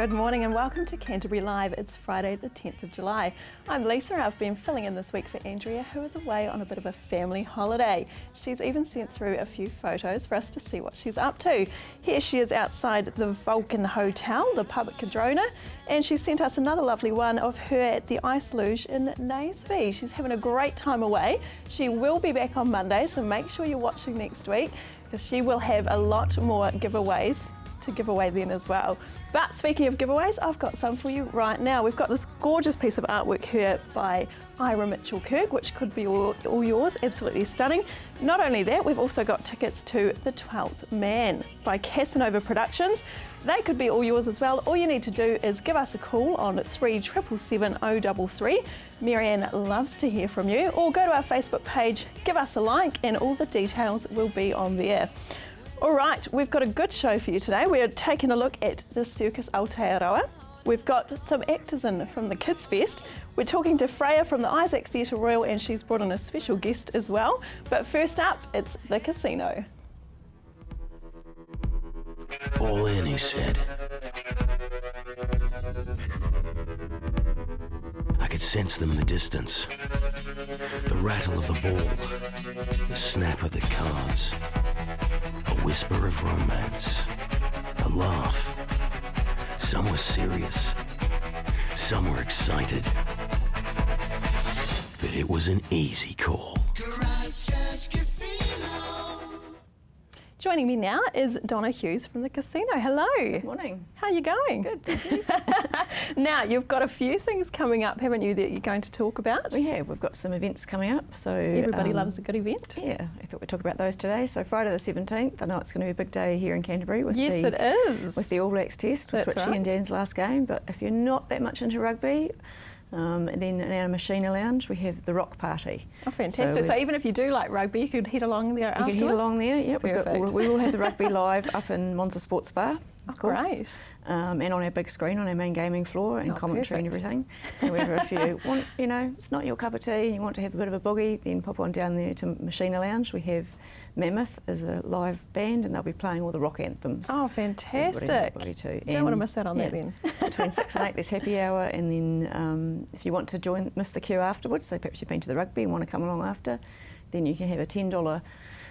Good morning and welcome to Canterbury Live. It's Friday the 10th of July. I'm Lisa. I've been filling in this week for Andrea, who is away on a bit of a family holiday. She's even sent through a few photos for us to see what she's up to. Here she is outside the Vulcan Hotel, the pub at Cadrona, and she sent us another lovely one of her at the Ice Luge in Naseby. She's having a great time away. She will be back on Monday, so make sure you're watching next week because she will have a lot more giveaways to give away then as well. But speaking of giveaways, I've got some for you right now. We've got this gorgeous piece of artwork here by Ira Mitchell-Kirk, which could be all yours, absolutely stunning. Not only that, we've also got tickets to The 12th Man by Casanova Productions. They could be all yours as well. All you need to do is give us a call on 3777 033. Marianne loves to hear from you, or go to our Facebook page, give us a like, and all the details will be on there. All right, we've got a good show for you today. We're taking a look at the Circus Aotearoa. We've got some actors in from the Kids Fest. We're talking to Freya from the Isaac Theatre Royal, and she's brought in a special guest as well. But first up, it's the casino. All in, he said. I could sense them in the distance. The rattle of the ball, the snap of the cards, a whisper of romance, a laugh. Some were serious, some were excited. But it was an easy call. Joining me now is Donna Hughes from the casino. Hello. Good morning. How are you going? Good, thank you. Now, you've got a few things coming up, haven't you, that you're going to talk about? We have. We've got some events coming up. So everybody loves a good event. Yeah, I thought we'd talk about those today. So Friday the 17th, I know it's going to be a big day here in Canterbury with it is. With the All Blacks test, with Richie and Dan's last game. But if you're not that much into rugby, and then in our Machina Lounge, we have the Rock Party. Oh, fantastic. So even if you do like rugby, you could head along there afterwards? You can head along there, yeah. We will have the rugby live up in Monza Sports Bar, of course. Great. And on our big screen, on our main gaming floor, and commentary and everything. However, if you want, it's not your cup of tea and you want to have a bit of a boogie, then pop on down there to Machina Lounge. We have Mammoth as a live band, and they'll be playing all the rock anthems. Oh, fantastic. Everybody too. Don't want to miss out on that then. Between 6 and 8 there's happy hour, and then if you want to miss the queue afterwards, so perhaps you've been to the rugby and want to come along after, then you can have a $10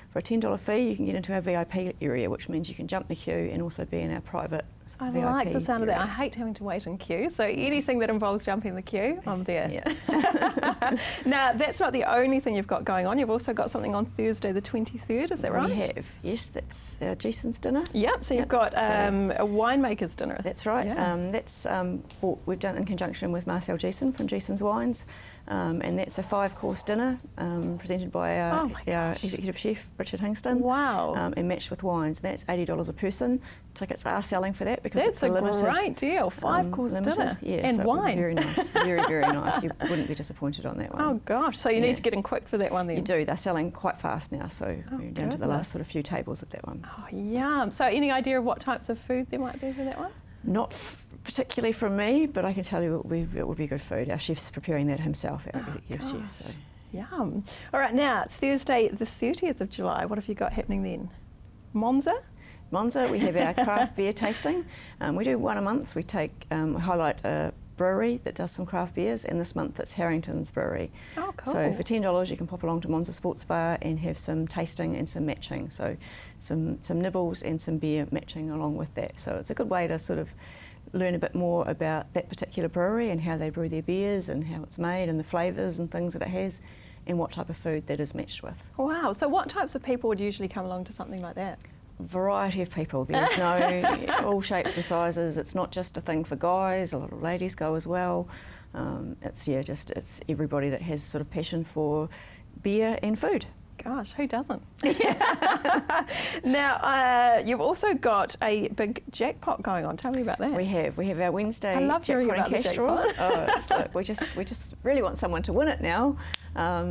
for a $10 fee, you can get into our VIP area, which means you can jump the queue and also be in our private I VIP like the sound area. of that. I hate having to wait in queue, so anything that involves jumping the queue, I'm there. Yeah. Now, that's not the only thing you've got going on. You've also got something on Thursday the 23rd, is that right? We have, yes. That's our Jason's dinner. Yep, so you've got a winemaker's dinner. That's right. Yeah. That's what we've done in conjunction with Marcel Jason from Jason's Wines, and that's a 5-course dinner presented by our executive chef, Richard Hingston. Wow. And matched with wines. That's $80 a person. Tickets are selling for that because it's a limited. That's a great deal. 5-course dinner. Yeah, and so wine. Very nice. Very, very nice. You wouldn't be disappointed on that one. Oh gosh, so you need to get in quick for that one then. You do. They're selling quite fast now, so we're down to the last sort of few tables of that one. Oh, yum. So any idea of what types of food there might be for that one? Not particularly from me, but I can tell you it would be good food. Our chef's preparing that himself, our executive chef. So. Yum. All right, now, Thursday the 30th of July, what have you got happening then? Monza, we have our craft beer tasting. We do one a month. We highlight a brewery that does some craft beers, and this month it's Harrington's Brewery. Oh, cool. So for $10 you can pop along to Monza Sports Bar and have some tasting and some matching. So some nibbles and some beer matching along with that. So it's a good way to sort of learn a bit more about that particular brewery and how they brew their beers and how it's made and the flavours and things that it has and what type of food that is matched with. Wow, so what types of people would usually come along to something like that? Variety of people. There's no all shapes and sizes. It's not just a thing for guys. A lot of ladies go as well. It's everybody that has sort of passion for beer and food. Gosh, who doesn't? Now, you've also got a big jackpot going on. Tell me about that. We have our Wednesday jackpot and cash draw. We just really want someone to win it now.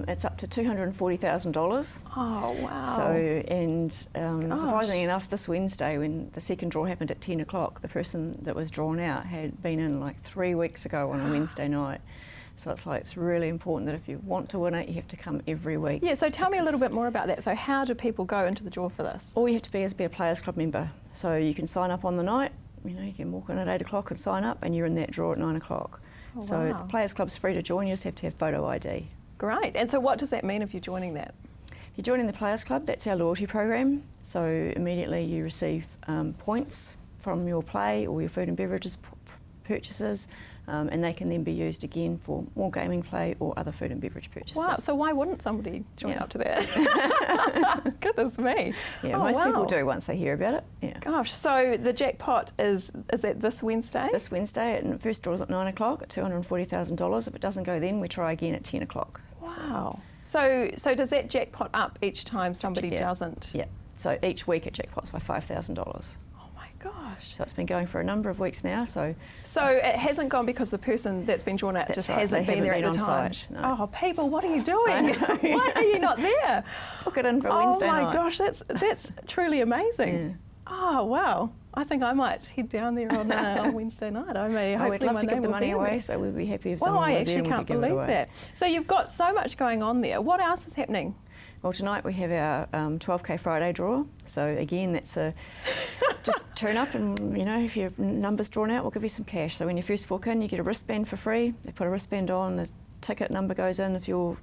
It's up to $240,000. Oh, wow. So, and surprisingly enough, this Wednesday, when the second draw happened at 10 o'clock, the person that was drawn out had been in like 3 weeks ago on a Wednesday night. So it's really important that if you want to win it, you have to come every week. Yeah, so tell me a little bit more about that. So how do people go into the draw for this? All you have to be is a Players Club member. So you can sign up on the night, you can walk in at 8 o'clock and sign up, and you're in that draw at 9 o'clock. Oh, So it's wow. Players Club's free to join. You just have to have photo ID. Great. And so what does that mean if you're joining that? If you're joining the Players Club, that's our loyalty program. So immediately you receive points from your play or your food and beverages purchases, and they can then be used again for more gaming play or other food and beverage purchases. Wow, so why wouldn't somebody join Yeah. up to that? Goodness me. Yeah, Oh, most people wow. do once they hear about it. Yeah. Gosh, so the jackpot is that this Wednesday? This Wednesday, and first draw is at 9 o'clock at $240,000. If it doesn't go then, we try again at 10 o'clock. Wow. So does that jackpot up each time somebody Yeah. doesn't? Yeah. So each week it jackpots by $5,000. Oh my gosh. So it's been going for a number of weeks now. So It hasn't gone because the person that's been drawn out That's just right, hasn't they been there haven't at the been time. on site, no. Oh, people, what are you doing? I know. Why are you not there? book it in for Oh Wednesday my nights. gosh, that's truly amazing. Yeah. Oh wow. I think I might head down there on Wednesday night. I may. Oh, we'd hopefully love my to give name the will money be in away, there. so we'd be happy if Well, someone I was there actually and we can't could give it believe away. that. So you've got so much going on there. What else is happening? Well, tonight we have our 12K Friday draw. So again, that's just turn up and, if your number's drawn out, we'll give you some cash. So when you first walk in, you get a wristband for free. They put a wristband on, the ticket number goes in. If your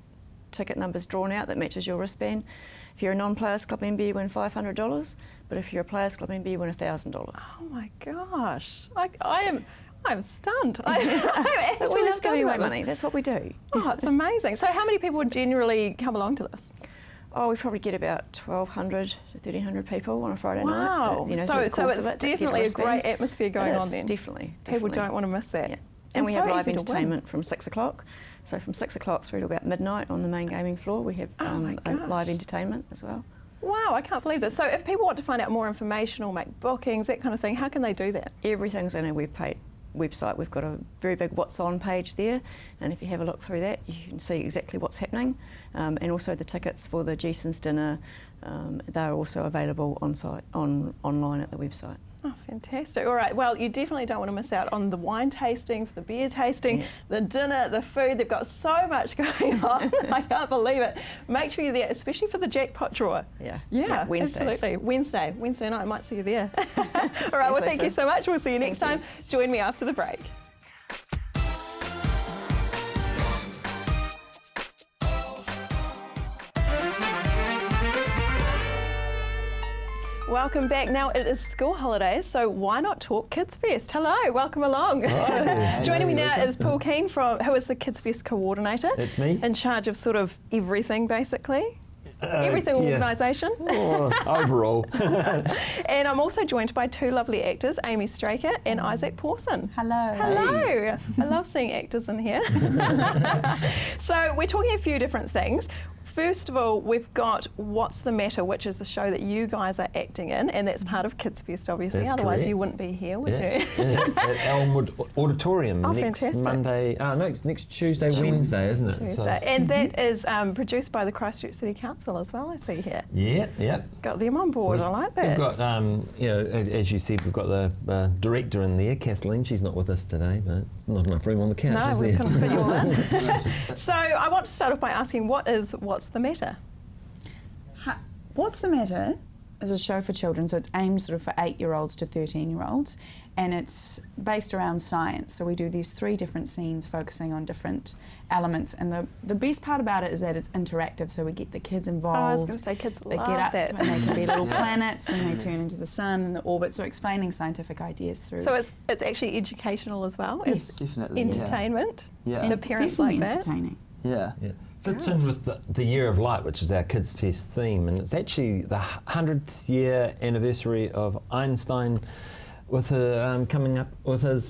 ticket number's drawn out, that matches your wristband. If you're a non-Players Club member, you win $500. But if you're a Players Club member, you win $1,000. Oh my gosh. I'm stunned. I'm But actually we love stunned giving away about this. money. That's what we do. Oh, it's amazing. So how many people would generally come along to this? Oh, we probably get about 1,200 to 1,300 people on a Friday night. Wow. through the So course it's of it, to get definitely a wristband. great atmosphere going It on is, then. Definitely. People don't want to miss that. Yeah. And we so have live easy to win. entertainment from 6 o'clock. So from 6 o'clock through to about midnight on the main gaming floor, we have Oh my gosh. live entertainment as well. Wow, I can't believe this. So if people want to find out more information or make bookings, that kind of thing, how can they do that? Everything's on our website. We've got a very big What's On page there, and if you have a look through that, you can see exactly what's happening. And also the tickets for the Jason's dinner, they're also available online at the website. Oh, fantastic. All right, well, you definitely don't want to miss out on the wine tastings, the beer tasting, the dinner, the food. They've got so much going on. I can't believe it. Make sure you're there, especially for the jackpot draw. Yeah, Wednesdays. absolutely. Wednesday night, I might see you there. All right, well, thank you so much. We'll see you next time. Join me after the break. Welcome back. Now it is school holidays, so why not talk Kids Fest? Hello, welcome along. Hi. Joining me now Lisa. is Paul Keane, who is the Kids Fest coordinator. That's me. In charge of sort of everything, basically. Everything yeah. organisation. Oh, overall. And I'm also joined by two lovely actors, Amy Straker and Isaac Pawson. Hello. Hello. I love seeing actors in here. So we're talking a few different things. First of all, we've got What's the Matter, which is the show that you guys are acting in, and that's part of Kids Fest, obviously. That's Otherwise, correct. you wouldn't be here, would Yeah, you? yeah, at Elmwood Auditorium Oh, next fantastic. Monday. Next Tuesday, Wednesday, isn't it? Tuesday. And that is produced by the Christchurch City Council as well, I see here. Yeah. Got them on board, I like that. We've got, as you said, we've got the director in there, Kathleen. She's not with us today, but it's not enough room on the couch, No, is we there? couldn't fit you all in. So I want to start off by asking, what's the matter? What's the Matter is a show for children, so it's aimed sort of for 8-year-olds to 13-year-olds, and it's based around science. So we do these 3 different scenes focusing on different elements, and the best part about it is that it's interactive, so we get the kids involved. I was going to say, kids They love get up that. and they can be little planets, and they turn into the sun and the orbit, so explaining scientific ideas through. So it's actually educational as well? Yes. It's Definitely, yeah. entertainment? Yeah. The parents definitely like that? entertaining. Yeah. Yeah. Fits in with the Year of Light, which is our Kids Fest theme, and it's actually the 100th year anniversary of Einstein with coming up with his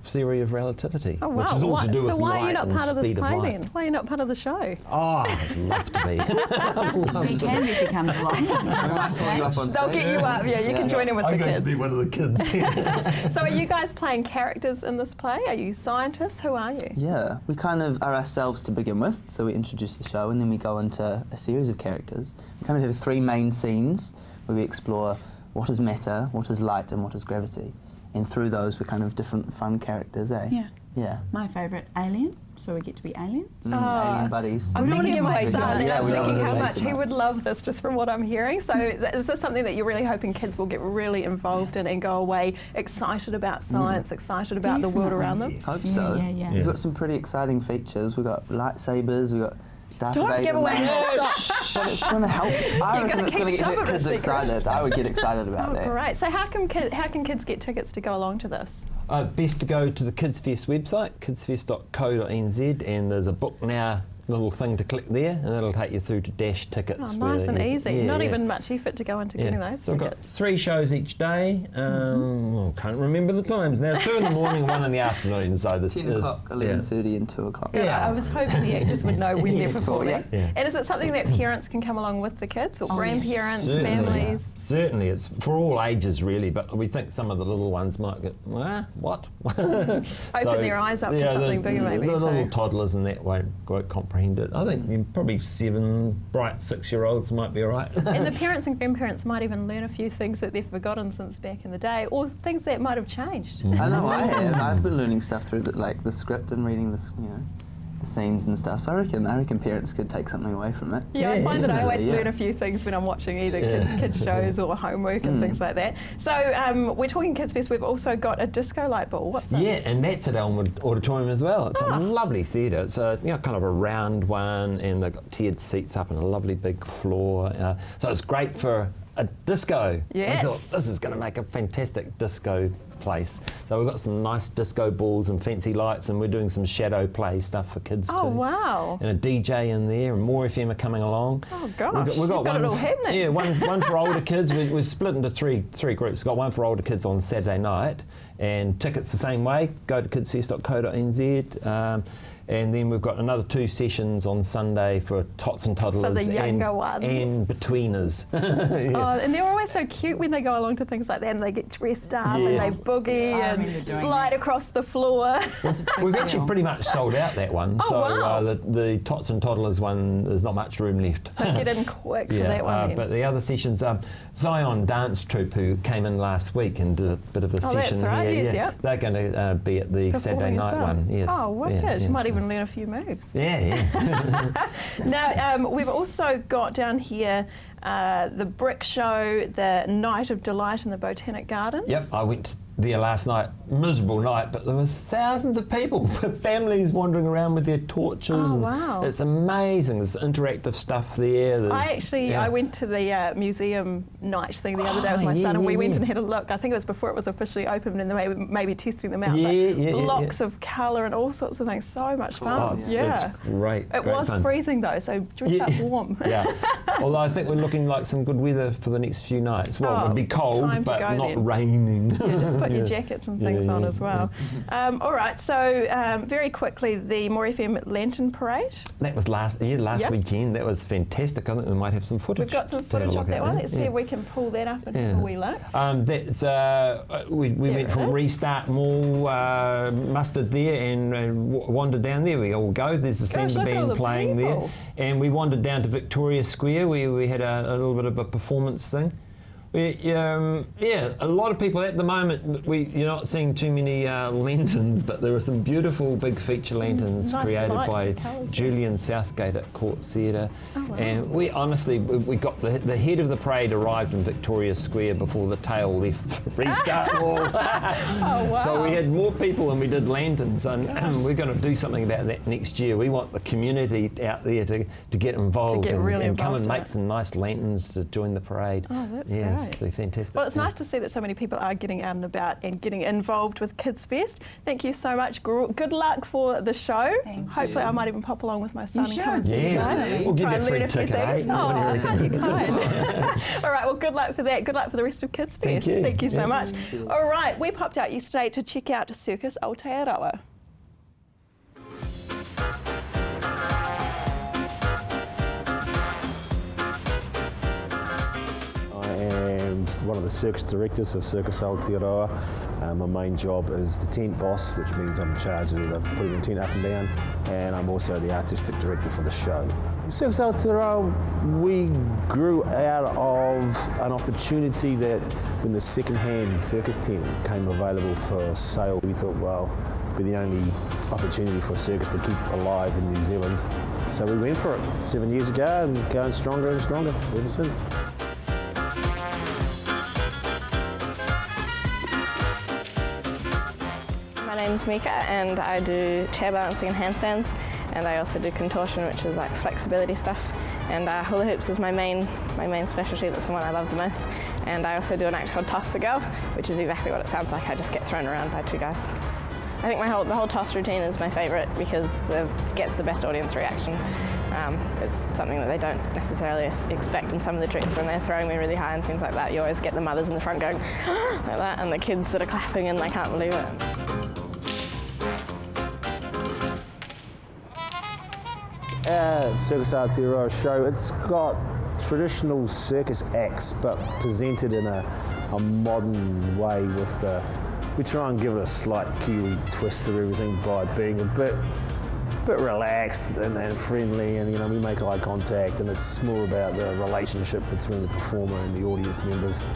theory of relativity, Oh, wow. which is all to do So with why light are you not and part of this speed of play light. then? Why are you not part of the show? Oh, I'd love to be. He can if he comes along. We might call you up on They'll stage. get you up, yeah, you can join in with I'm the going kids. to be one of the kids. So are you guys playing characters in this play? Are you scientists? Who are you? Yeah, we kind of are ourselves to begin with, so we introduce the show and then we go into a series of characters. We kind of have 3 main scenes where we explore what is matter, what is light and what is gravity. And through those we're kind of different fun characters, eh? Yeah. Yeah. My favourite, Alien. So we get to be aliens. Alien buddies. I'm Really thinking give my away too son, much. and Yeah, I'm we don't thinking wanna how say much too he much. would love this, just from what I'm hearing. So is this something that you're really hoping kids will get really involved in and go away excited about science, excited about the world around them? Hope so. Yeah. We've got some pretty exciting features. We've got lightsabers, we've got Darth Vader. Don't give away more But it's going to help. I reckon gotta it's going to keep some get of it kids secret. excited. I would get excited about Oh, that. great. So how can kids get tickets to go along to this? Best to go to the Kids Fest website, kidsfest.co.nz, and there's a book now little thing to click there, and it'll take you through to Dash tickets. Oh, nice and easy. Yeah, Not yeah. even much effort to go into getting those So we've got tickets. 3 shows each day. Can't remember the times now. 2 in the morning, 1 in the afternoon. So this 10 is, o'clock, 11:30 and 2 o'clock. Yeah. I was hoping the actors would know when they're performing. Yeah. And is it something that parents can come along with the kids, or grandparents, Certainly. families? Certainly, it's for all ages really, but we think some of the little ones might get, what? Open their eyes up to something bigger maybe. The little So. toddlers and that won't comprehend it. I think probably 7 bright 6-year-olds might be all right. And the parents and grandparents might even learn a few things that they've forgotten since back in the day, or things that might have changed. I know I have. I've been learning stuff through the script and reading the scenes and stuff. So I reckon parents could take something away from it. Yeah, I find that I always definitely, learn a few things when I'm watching either kids shows or homework and things like that. So we're talking Kids Fest. We've also got a disco light ball. What's this? Yeah, and that's at Elmwood Auditorium as well. It's a lovely theatre. It's a kind of a round one, and they've got tiered seats up and a lovely big floor. So it's great for a disco. Yes. I thought this is going to make a fantastic disco place. So we've got some nice disco balls and fancy lights, and we're doing some shadow play stuff for kids too. Oh, wow. And a DJ in there, and more FM are coming along. Oh, gosh. We've got You've got one it all happening. Yeah, one for older kids. We've split into three groups. We've got one for older kids on Saturday night, and tickets the same way. Go to kidsfest.co.nz. And then we've got another 2 sessions on Sunday for tots and toddlers For the younger ones. and betweeners. Oh, and they're always so cute when they go along to things like that, and they get dressed up and they boogie I and remember doing slide across the floor. We've actually pretty much sold out that one. Oh, so wow. the tots and toddlers one, there's not much room left. So get in quick for that one then. But the other sessions, Zion Dance Troupe, who came in last week and did a bit of a Oh, session that's right, here, yes, yep. they're going to be at the Saturday Performing as night well. one. Yes. Oh, wicked. Yeah, You might so- even learn a few moves. Yeah. Now, we've also got down here the Brick Show, the Night of Delight in the Botanic Gardens. Yep, I went there last night, miserable night, but there was thousands of people, families wandering around with their torches. Oh, and wow. It's amazing. There's interactive stuff there. I went to the museum night thing the other day with my son, and we went and had a look. I think it was before it was officially opened, and they were maybe testing them out. Yeah, Blocks of colour and all sorts of things. So much fun. Oh, it's great. It's It great was fun. freezing though, so dress up warm. Yeah. Although I think we're looking like some good weather for the next few nights. Well, it would be cold, time to but go not then. raining. Yeah, just put your jackets and things on yeah, as well. All right, so very quickly, the More FM Lantern Parade. That was last Yep. weekend. That was fantastic. I think we might have some footage. We've got some to have a footage look of that at one. there. Let's see if we can pull that up and have a wee look. That's we There went it from is. Restart Mall, mustered there, and wandered down there. We all go. There's the Gosh, Samba look at all band the playing people. there, and we wandered down to Victoria Square where we had a little bit of a performance thing. A lot of people at the moment. You're not seeing too many lanterns, but there are some beautiful big feature lanterns nice created lights by and colours. Julian Southgate at Court Theatre. Oh, wow. And we honestly, we got the head of the parade arrived in Victoria Square before the tail left for Restart Mall. Oh, wow. So we had more people than we did lanterns, and we're going to do something about that next year. We want the community out there to get involved get really and come involved and in make it. some nice lanterns to join the parade. Oh, that's yes, great. they're fantastic. Well, it's Yeah. nice to see that so many people are getting out and about and getting involved with Kids Fest. Thank you so much. Good luck for the show. Hopefully I might even pop along with my son and come and see you Yeah, guys. we'll give Try you a and free learn few ticket, eh? things. What do you Oh, reckon? aren't you kind? All right, well, good luck for that. Good luck for the rest of Kids Fest. Thank you. so Yeah. much. All right, we popped out yesterday to check out Circus Aotearoa. I am one of the circus directors of Circus Aotearoa. My main job is the tent boss, which means I'm in charge of putting the tent up and down, and I'm also the artistic director for the show. Circus Aotearoa, we grew out of an opportunity that when the second-hand circus tent came available for sale, we thought, well, it'd be the only opportunity for a circus to keep alive in New Zealand. So we went for it 7 years ago and going stronger and stronger ever since. My name's Mika and I do chair balancing and handstands, and I also do contortion, which is like flexibility stuff. And hula hoops is my main specialty. That's the one I love the most. And I also do an act called Toss the Girl, which is exactly what it sounds like. I just get thrown around by two guys. I think the whole toss routine is my favourite because it gets the best audience reaction. It's something that they don't necessarily expect in some of the tricks when they're throwing me really high and things like that. You always get the mothers in the front going like that, and the kids that are clapping and they can't believe it. Circus Aotearoa show, it's got traditional circus acts but presented in a modern way with we try and give it a slight Kiwi twist to everything by being a bit relaxed and friendly, and we make eye contact, and it's more about the relationship between the performer and the audience members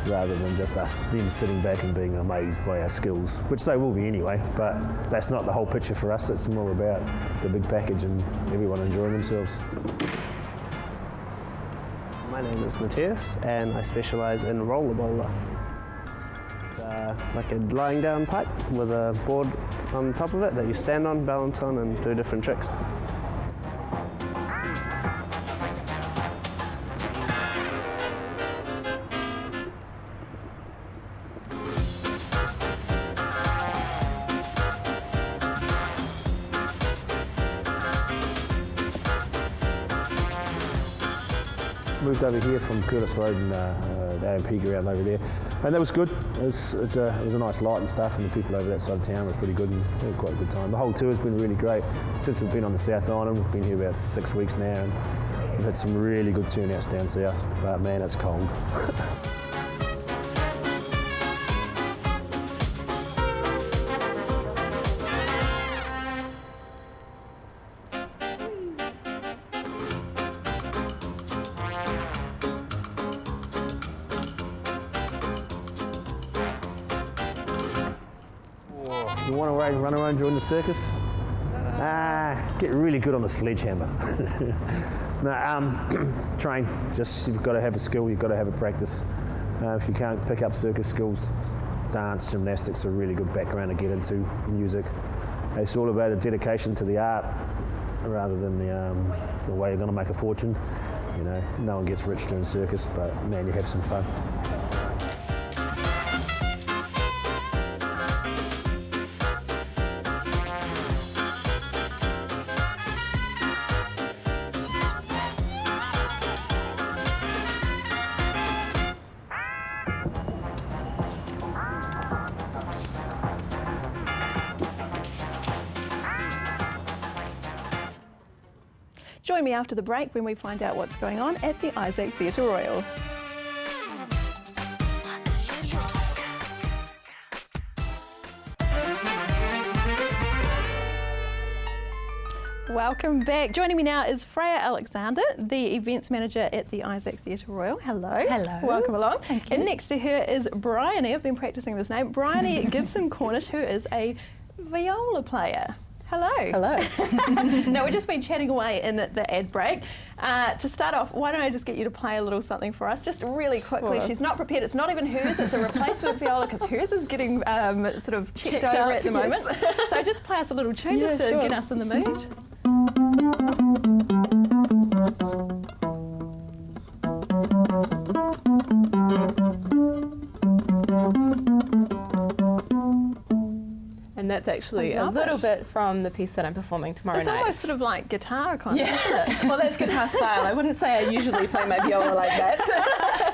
rather than just them sitting back and being amazed by our skills, which they will be anyway, but that's not the whole picture for us. It's more about the big package and everyone enjoying themselves. My name is Matthias and I specialise in roller bowler. It's like a lying down pipe with a board on top of it that you stand on, balance on and do different tricks. Moved over here from Curtis Road and the AMP ground over there, and that was good. It was a nice light and stuff, and the people over that side of town were pretty good and we had quite a good time. The whole tour's been really great. Since we've been on the South Island, we've been here about 6 weeks now, and we've had some really good turnouts down south, but man, it's cold. You want to run around during the circus? Get really good on the sledgehammer. Train. Just you've got to have a skill. You've got to have a practice. If you can't pick up circus skills, dance, gymnastics are a really good background to get into. Music. It's all about the dedication to the art rather than the way you're going to make a fortune. No one gets rich doing circus, but man, you have some fun. Join me after the break when we find out what's going on at the Isaac Theatre Royal. Welcome back. Joining me now is Freya Alexander, the events manager at the Isaac Theatre Royal. Hello. Hello. Welcome along. Thank you. And next to her is Bryony, I've been practicing this name, Bryony Gibson-Cornish, who is a viola player. Hello. Hello. No, we've just been chatting away in the ad break. To start off, why don't I just get you to play a little something for us, just really quickly. Sure. She's not prepared. It's not even hers. It's a replacement viola because hers is getting sort of checked over up, at the moment. yes. So just play us a little tune just to sure. get us in the mood. And that's actually I a love little it. bit from the piece that I'm performing tomorrow It's night. almost sort of like guitar kind of, isn't it? Well, that's guitar style. I wouldn't say I usually play my viola like that.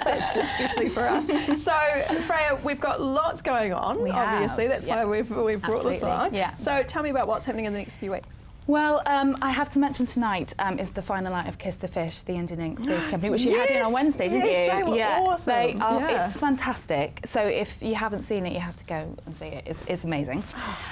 That's just especially for us. So, Freya, we've got lots going on, We have, obviously. That's yep. why we've brought this Absolutely, on. yeah. So tell me about what's happening in the next few weeks. Well, I have to mention tonight is the final night of Kiss the Fish, the Indian Ink Theatre Company, which you had in on Wednesday, didn't you? They were awesome. They are, Yeah. It's fantastic. So if you haven't seen it, you have to go and see it. It's amazing.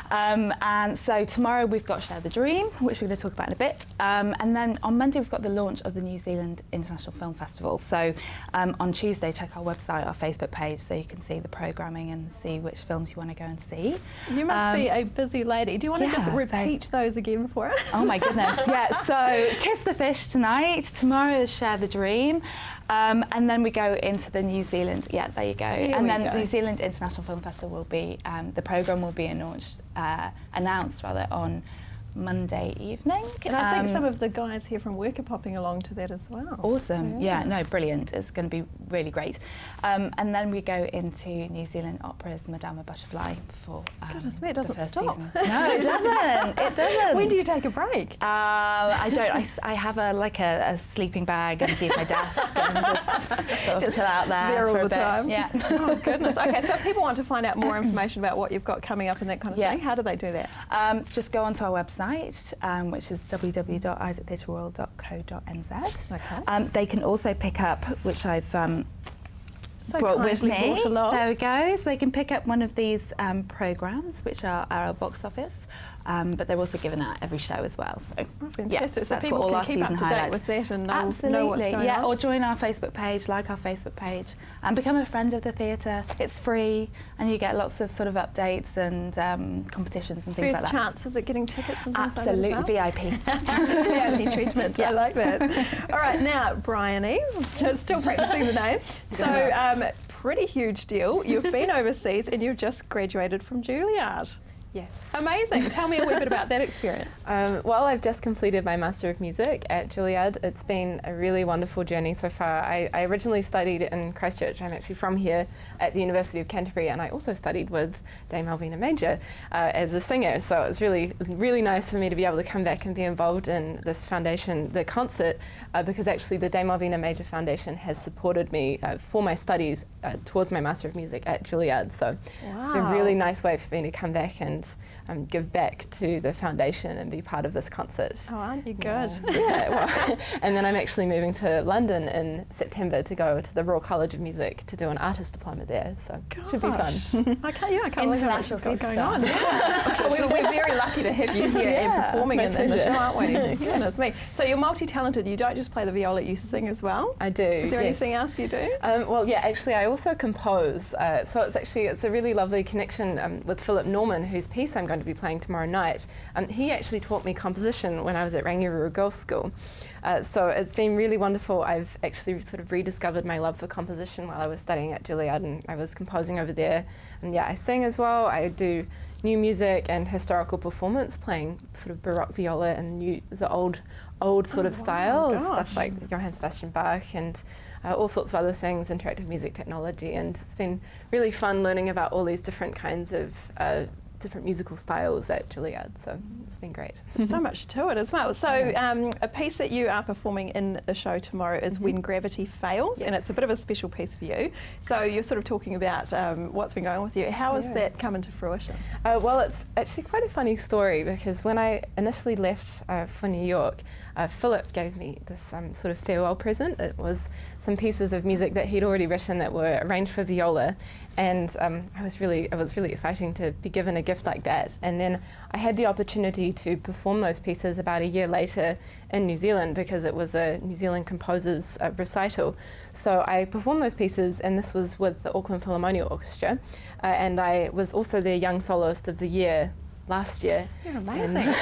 And so tomorrow we've got Share the Dream, which we're going to talk about in a bit. And then on Monday we've got the launch of the New Zealand International Film Festival. So on Tuesday, check our website, our Facebook page, so you can see the programming and see which films you want to go and see. You must be a busy lady. Do you want to just yeah, repeat those again for us? Oh my goodness, yeah. So Kiss the Fish tonight, tomorrow is Share the Dream, and then we go into the New Zealand, yeah, there you go. And then the New Zealand International Film Festival will be, the programme will be announced on Monday evening. And I think some of the guys here from work are popping along to that as well. Awesome, yeah, no, brilliant. It's going to be really great. And then we go into New Zealand Opera's Madama Butterfly for Goodness me, it doesn't the first stop. season. No, it doesn't. It doesn't. When do you take a break? I don't. I have a sleeping bag underneath my desk and just sort of chill out there all for a the bit. time. Yeah. Oh goodness. Okay, so if people want to find out more information about what you've got coming up and that kind of thing, how do they do that? Just go onto our website, which is www.isaactheatreworld.co.nz. Okay. They can also pick up, which I've So brought with kindly me. brought along. There we go. So they can pick up one of these programmes, which are our box office, but they're also given out every show as well. So Fantastic. so So that's people got all can our keep season up to date highlights. with that and know what's Absolutely, going yeah. on. Or join our Facebook page, like our Facebook page, and become a friend of the theatre. It's free, and you get lots of sort of updates and competitions and things First like that. chances at getting tickets and things Absolutely, like that. VIP. VIP treatment. I like that. All right, now Bryony, still practicing the name. So pretty huge deal. You've been overseas and you've just graduated from Juilliard. Yes. Amazing. Tell me a wee bit about that experience. Well, I've just completed my Master of Music at Juilliard. It's been a really wonderful journey so far. I originally studied in Christchurch. I'm actually from here at the University of Canterbury, and I also studied with Dame Malvina Major as a singer. So it was really nice for me to be able to come back and be involved in this foundation, the concert, because actually the Dame Malvina Major Foundation has supported me for my studies towards my Master of Music at Juilliard. So it's been a really nice way for me to come back and give back to the foundation and be part of this concert. Oh, aren't you good? Yeah, well, and then I'm actually moving to London in September to go to the Royal College of Music to do an artist diploma there, so it should be fun. I can't believe how much you've got going on. superstar. Yeah. We're very lucky to have you here and performing in the show, aren't we? Goodness me. So you're multi-talented. You don't just play the viola, you sing as well? I do. Is there yes. anything else you do? Well, yeah, actually I also compose. So it's a really lovely connection with Philip Norman, whose piece I'm going to be playing tomorrow night. He actually taught me composition when I was at Rangiora Girls' School. So it's been really wonderful. I've actually sort of rediscovered my love for composition while I was studying at Juilliard, and I was composing over there. And yeah, I sing as well. I do new music and historical performance, playing sort of Baroque viola and the old sort of style, stuff like Johann Sebastian Bach and all sorts of other things, interactive music technology. And it's been really fun learning about all these different kinds of different musical styles at Juilliard, so it's been great. So much to it as well. So a piece that you are performing in the show tomorrow is When Gravity Fails, and it's a bit of a special piece for you. So you're sort of talking about what's been going on with you. How has that come into fruition? Well, it's actually quite a funny story, because when I initially left for New York, Philip gave me this sort of farewell present. It was some pieces of music that he'd already written that were arranged for viola, and it was really exciting to be given a gift like that. And then I had the opportunity to perform those pieces about a year later in New Zealand, because it was a New Zealand composers recital. So I performed those pieces, and this was with the Auckland Philharmonic Orchestra, and I was also their Young Soloist of the Year last year. You're amazing.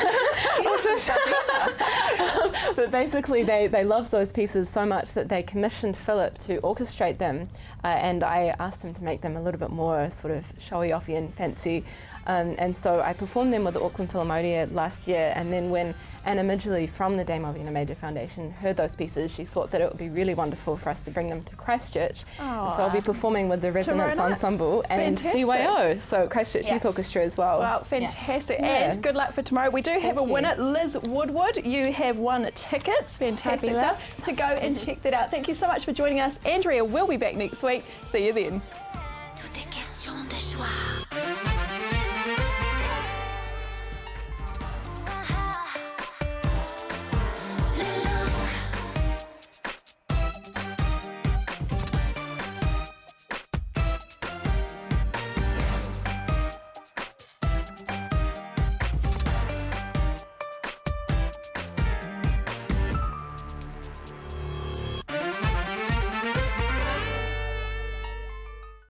But basically they loved those pieces so much that they commissioned Philip to orchestrate them, and I asked him to make them a little bit more sort of showy-offy and fancy. And so I performed them with the Auckland Philharmonic last year, and then when Anna Midgley from the Dame Malvina Major Foundation heard those pieces, she thought that it would be really wonderful for us to bring them to Christchurch. And so I'll be performing with the Resonance Ensemble and CYO, so Christchurch Youth Orchestra as well. Wow, fantastic. And good luck for tomorrow. We do have a winner, Liz Woodward. You have won tickets. Fantastic stuff. To go and check that out. Thank you so much for joining us. Andrea will be back next week. See you then. Tout est question de choix.